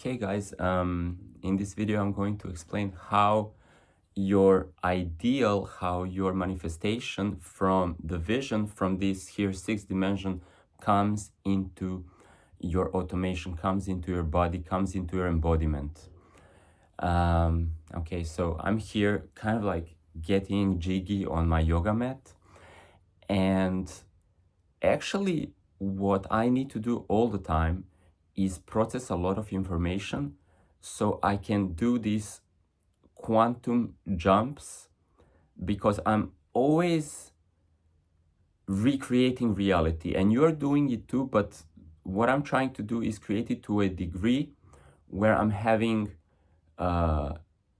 Hey guys, in this video I'm going to explain how your ideal, how your manifestation from the vision from this here sixth dimension comes into your automation, comes into your body, comes into your embodiment. Okay, so I'm here kind of like getting jiggy on my yoga mat, and actually what I need to do all the time is process a lot of information so I can do these quantum jumps, because I'm always recreating reality and you're doing it too, but what I'm trying to do is create it to a degree where I'm having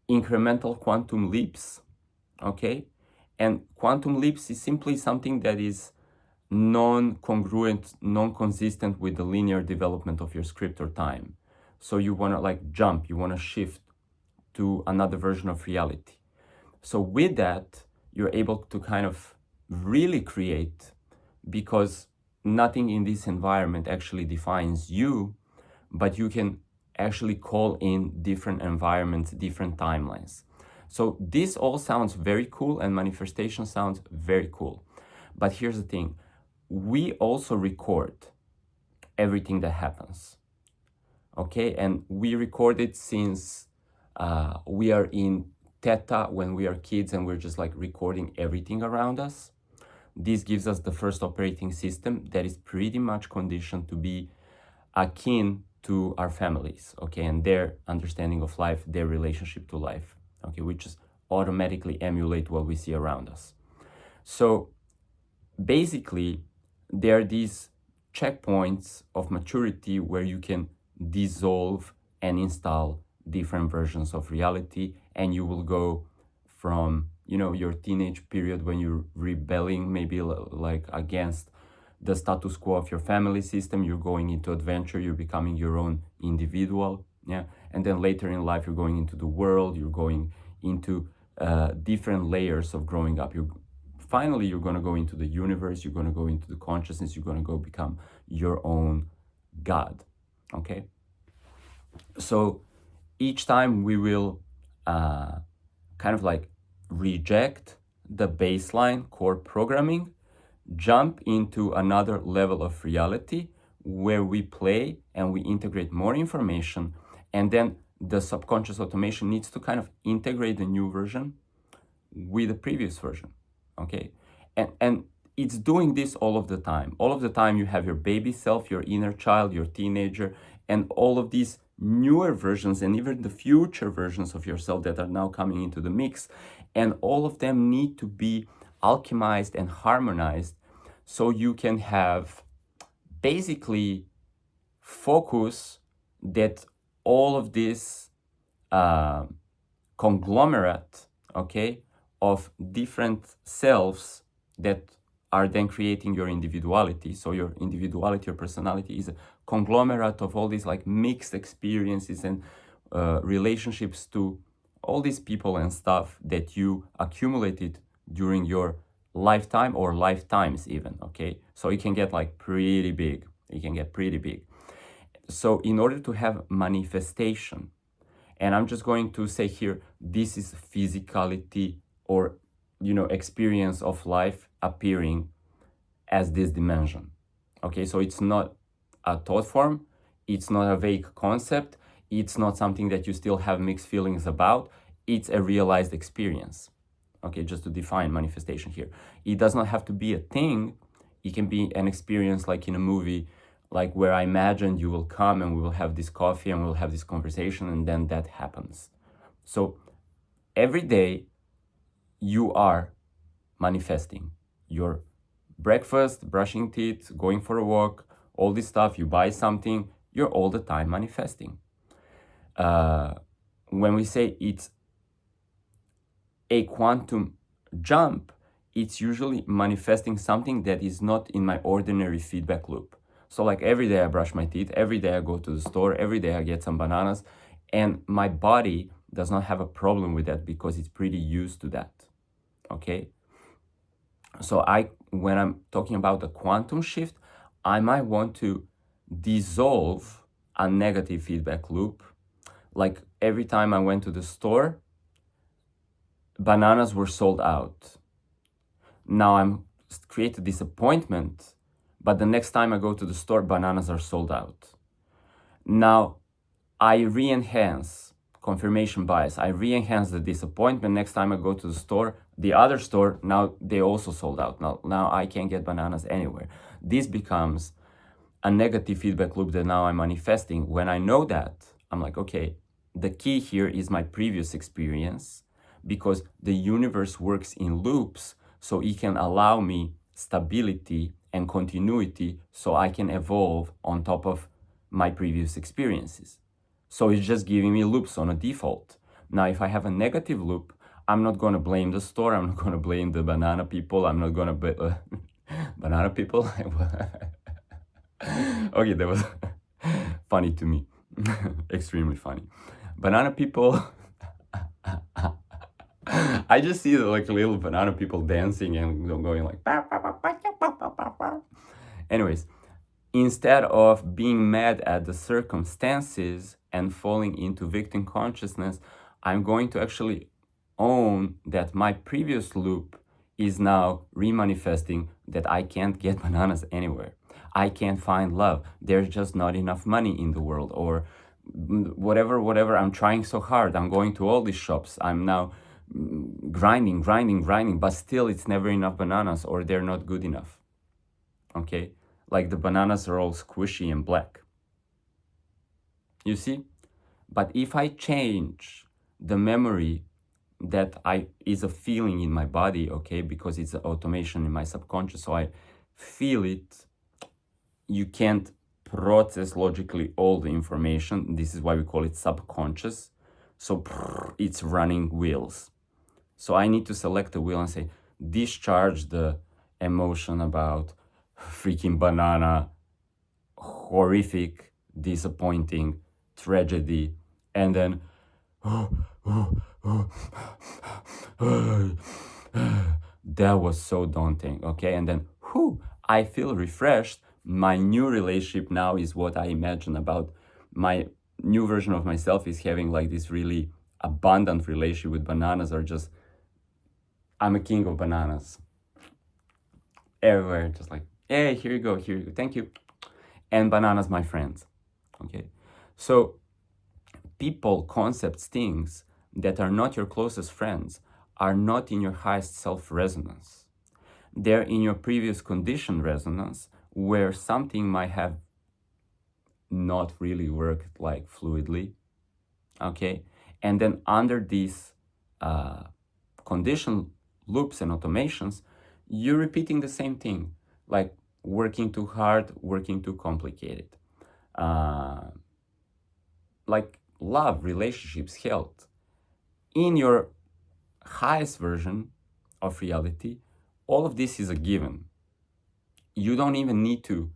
incremental quantum leaps. Okay, and quantum leaps is simply something that is non-congruent, non-consistent with the linear development of your script or time. So you want to like jump, you want to shift to another version of reality. So with that, you're able to kind of really create, because nothing in this environment actually defines you, but you can actually call in different environments, different timelines. So this all sounds very cool and manifestation sounds very cool. But here's the thing, we also record everything that happens. Okay, and we record it since we are in theta when we are kids, and we're just like recording everything around us. This gives us the first operating system that is pretty much conditioned to be akin to our families, okay, and their understanding of life, their relationship to life, okay, we just automatically emulate what we see around us. So basically, there are these checkpoints of maturity where you can dissolve and install different versions of reality, and you will go from, you know, your teenage period when you're rebelling maybe like against the status quo of your family system, you're going into adventure, you're becoming your own individual, yeah, and then later in life you're going into the world, you're going into different layers of growing up. Finally you're going to go into the universe, you're going to go into the consciousness, you're going to go become your own God. Okay, so each time we will kind of like reject the baseline core programming, jump into another level of reality where we play and we integrate more information, and then the subconscious automation needs to kind of integrate the new version with the previous version. Okay, and it's doing this all of the time. All of the time you have your baby self, your inner child, your teenager, and all of these newer versions and even the future versions of yourself that are now coming into the mix, and all of them need to be alchemized and harmonized so you can have basically focus that all of this conglomerate, okay, of different selves that are then creating your individuality. So your individuality, your personality is a conglomerate of all these like mixed experiences and relationships to all these people and stuff that you accumulated during your lifetime or lifetimes even, okay? So it can get like pretty big. It can get pretty big. So in order to have manifestation, and I'm just going to say here, this is physicality or, you know, experience of life appearing as this dimension. Okay, so it's not a thought form, it's not a vague concept, it's not something that you still have mixed feelings about, it's a realized experience. Okay, just to define manifestation here. It does not have to be a thing, it can be an experience like in a movie, like where I imagined you will come and we will have this coffee and we'll have this conversation, and then that happens. So every day you are manifesting your breakfast, brushing teeth, going for a walk, all this stuff, you buy something, you're all the time manifesting. When we say it's a quantum jump, it's usually manifesting something that is not in my ordinary feedback loop. So like every day I brush my teeth, every day I go to the store, every day I get some bananas, and my body does not have a problem with that because it's pretty used to that. Okay? So when I'm talking about the quantum shift, I might want to dissolve a negative feedback loop. Like every time I went to the store, bananas were sold out. Now I'm create a disappointment, but the next time I go to the store, bananas are sold out. Now I re-enhance confirmation bias. I re-enhance the disappointment. Next time I go to the store, the other store, now they also sold out. Now I can't get bananas anywhere. This becomes a negative feedback loop that now I'm manifesting. When I know that, I'm like, okay, the key here is my previous experience, because the universe works in loops, so it can allow me stability and continuity so I can evolve on top of my previous experiences. So it's just giving me loops on a default. Now, if I have a negative loop, I'm not going to blame the store. I'm not going to blame the banana people. I'm not going to banana people. Okay, that was funny to me. Extremely funny. Banana people. I just see the like little banana people dancing and going like. Anyways, instead of being mad at the circumstances and falling into victim consciousness, I'm going to actually own that my previous loop is now remanifesting that I can't get bananas anywhere. I can't find love. There's just not enough money in the world, or whatever. I'm trying so hard. I'm going to all these shops. I'm now grinding, but still it's never enough bananas, or they're not good enough. Okay? Like the bananas are all squishy and black. You see? But if I change the memory that is a feeling in my body, okay, because it's an automation in my subconscious, so I feel it, you can't process logically all the information. This is why we call it subconscious. So it's running wheels. So I need to select a wheel and say, discharge the emotion about freaking banana, horrific, disappointing, tragedy, and then that was so daunting, okay? And then I feel refreshed. My new relationship now is what I imagine about my new version of myself is having like this really abundant relationship with bananas, or just I'm a king of bananas everywhere, just like, hey, here you go, thank you. And bananas, my friends. Okay, so people, concepts, things that are not your closest friends are not in your highest self resonance. They're in your previous condition resonance, where something might have not really worked like fluidly. Okay, and then under these condition loops and automations, you're repeating the same thing, like working too hard, working too complicated. Like love, relationships, health. In your highest version of reality, all of this is a given. You don't even need to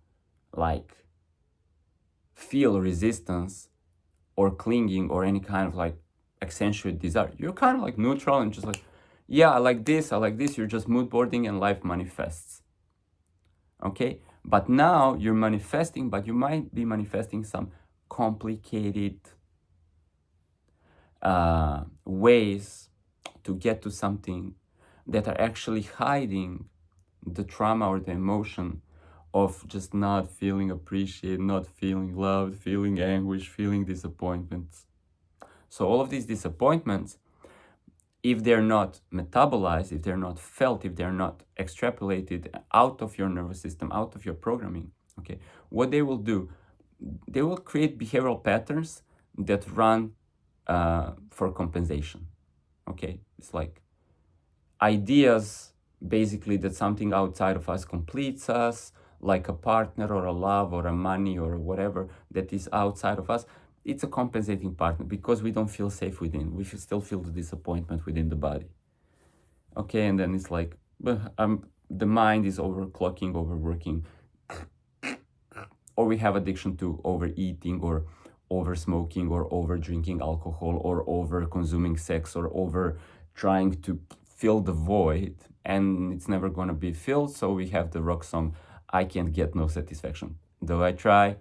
like feel resistance or clinging or any kind of like accentuate desire. You're kind of like neutral and just like, yeah, I like this. You're just mood boarding and life manifests. Okay? But now you're manifesting, but you might be manifesting some complicated ways to get to something that are actually hiding the trauma or the emotion of just not feeling appreciated, not feeling loved, feeling anguish, feeling disappointments. So all of these disappointments, if they're not metabolized, if they're not felt, if they're not extrapolated out of your nervous system, out of your programming, okay, what they will do, they will create behavioral patterns that run for compensation. Okay, it's like ideas basically that something outside of us completes us, like a partner or a love or a money or whatever that is outside of us. It's a compensating partner because we don't feel safe within. We still feel the disappointment within the body. Okay, and then it's like the mind is overclocking, overworking, or we have addiction to overeating or over smoking or over drinking alcohol or over consuming sex or over trying to fill the void, and it's never going to be filled. So we have the rock song, I can't get no satisfaction. Though I try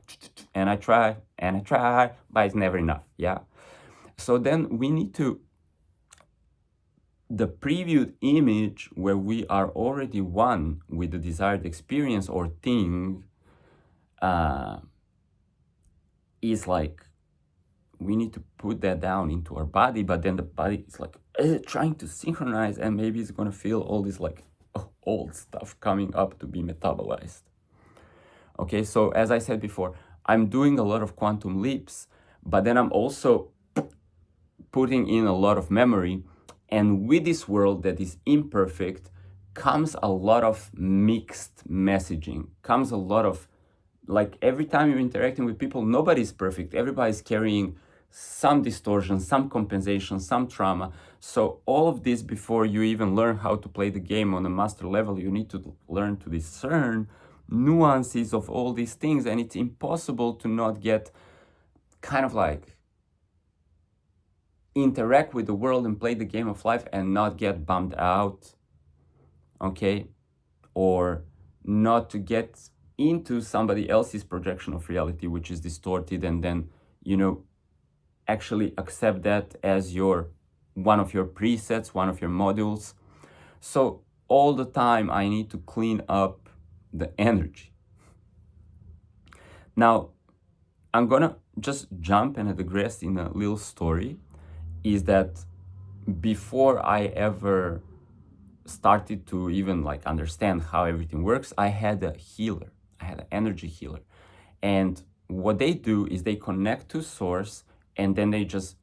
and I try and I try, but it's never enough. Yeah. So then we need to, the previewed image where we are already one with the desired experience or thing is like, we need to put that down into our body, but then the body is like trying to synchronize, and maybe it's gonna feel all this like old stuff coming up to be metabolized. Okay, so as I said before, I'm doing a lot of quantum leaps, but then I'm also putting in a lot of memory. And with this world that is imperfect comes a lot of mixed messaging, comes a lot of, like, every time you're interacting with people, nobody's perfect. Everybody's carrying some distortion, some compensation, some trauma. So all of this, before you even learn how to play the game on a master level, you need to learn to discern nuances of all these things. And it's impossible to not get kind of like interact with the world and play the game of life and not get bummed out, okay? Or not to get into somebody else's projection of reality, which is distorted, and then, actually accept that as one of your presets, one of your modules. So all the time I need to clean up the energy. Now, I'm gonna just jump and digress in a little story, is that before I ever started to even like understand how everything works, I had a healer. I had an energy healer. And what they do is they connect to source, and then they just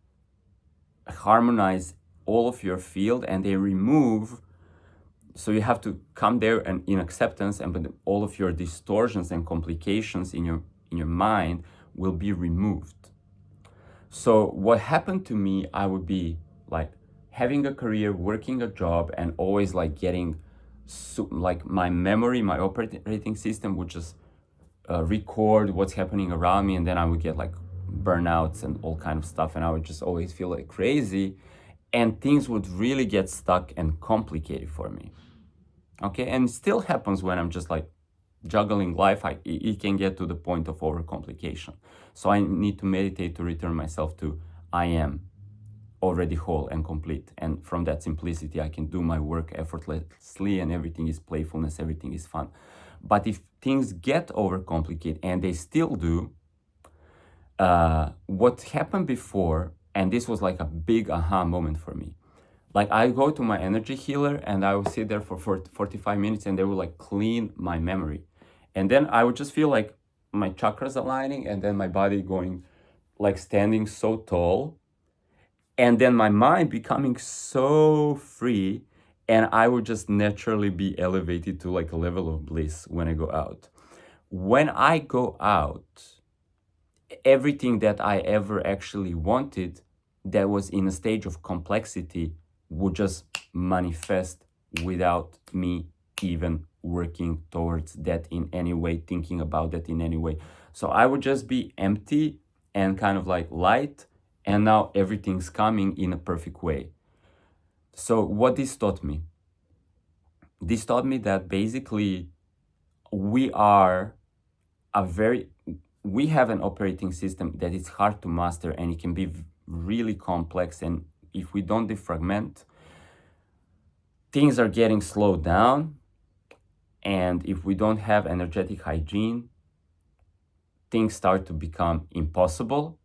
harmonize all of your field, and they remove, so you have to come there and in acceptance, and but all of your distortions and complications in your mind will be removed. So what happened to me, I would be like having a career, working a job, and always like getting like my memory, my operating system would just record what's happening around me, and then I would get like burnouts and all kind of stuff, and I would just always feel like crazy, and things would really get stuck and complicated for me. Okay, and it still happens when I'm just like juggling life. It can get to the point of overcomplication. So I need to meditate to return myself to I am already whole and complete. And from that simplicity, I can do my work effortlessly, and everything is playfulness, everything is fun. But if things get overcomplicated, and they still do, what happened before, and this was like a big aha moment for me, like I go to my energy healer and I would sit there for 45 minutes, and they would like clean my memory. And then I would just feel like my chakras aligning, and then my body going, like standing so tall, and then my mind becoming so free, and I would just naturally be elevated to like a level of bliss when I go out. When I go out, everything that I ever actually wanted that was in a stage of complexity would just manifest without me even working towards that in any way, thinking about that in any way. So I would just be empty and kind of like light, and now everything's coming in a perfect way. So what this taught me? This taught me that basically we have an operating system that is hard to master, and it can be really complex, and if we don't defragment, things are getting slowed down. And if we don't have energetic hygiene, things start to become impossible.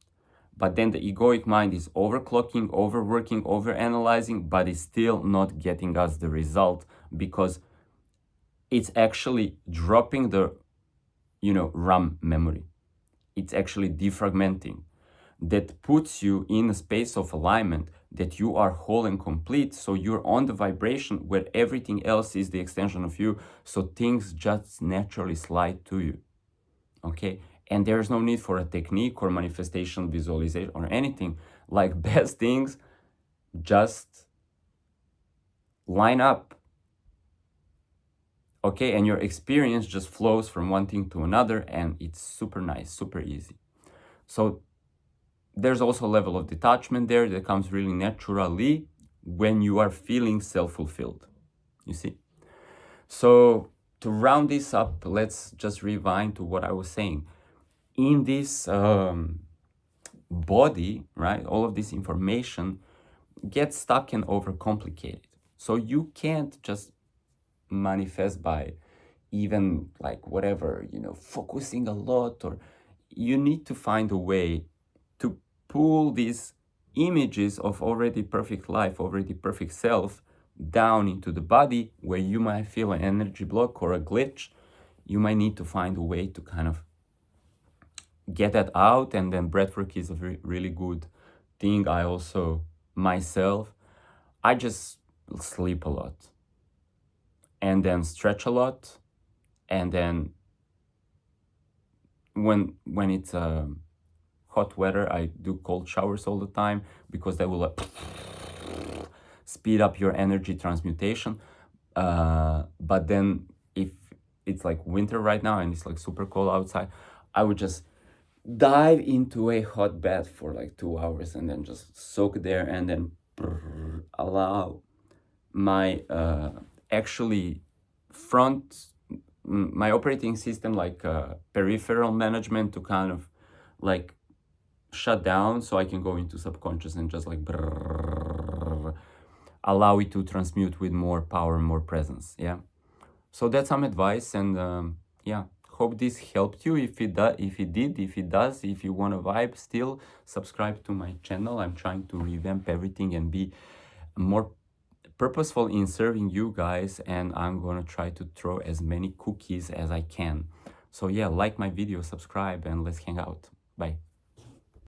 But then the egoic mind is overclocking, overworking, overanalyzing, but it's still not getting us the result, because it's actually dropping the, RAM memory. It's actually defragmenting. That puts you in a space of alignment, that you are whole and complete. So you're on the vibration where everything else is the extension of you. So things just naturally slide to you. Okay? And there's no need for a technique or manifestation, visualization, or anything. Like, best things just line up. Okay? And your experience just flows from one thing to another, and it's super nice, super easy. So there's also a level of detachment there that comes really naturally when you are feeling self-fulfilled, you see? So to round this up, let's just rewind to what I was saying. In this body, right, all of this information gets stuck and overcomplicated. So you can't just manifest by even like whatever, focusing a lot, or you need to find a way to pull these images of already perfect life, already perfect self down into the body where you might feel an energy block or a glitch. You might need to find a way to kind of get that out, and then breathwork is a really good thing. I also myself, I just sleep a lot and then stretch a lot, and then when it's hot weather, I do cold showers all the time because that will speed up your energy transmutation. But then if it's like winter right now and it's like super cold outside, I would just dive into a hot bath for like 2 hours and then just soak there, and then allow my actually my operating system, like peripheral management, to kind of like shut down, so I can go into subconscious and just like allow it to transmute with more power and more presence. Yeah, so that's some advice, and yeah, hope this helped you. If it does, if you want to vibe still, subscribe to my channel. I'm trying to revamp everything and be more purposeful in serving you guys, and I'm gonna try to throw as many cookies as I can. So yeah, like my video, subscribe, and let's hang out. Bye.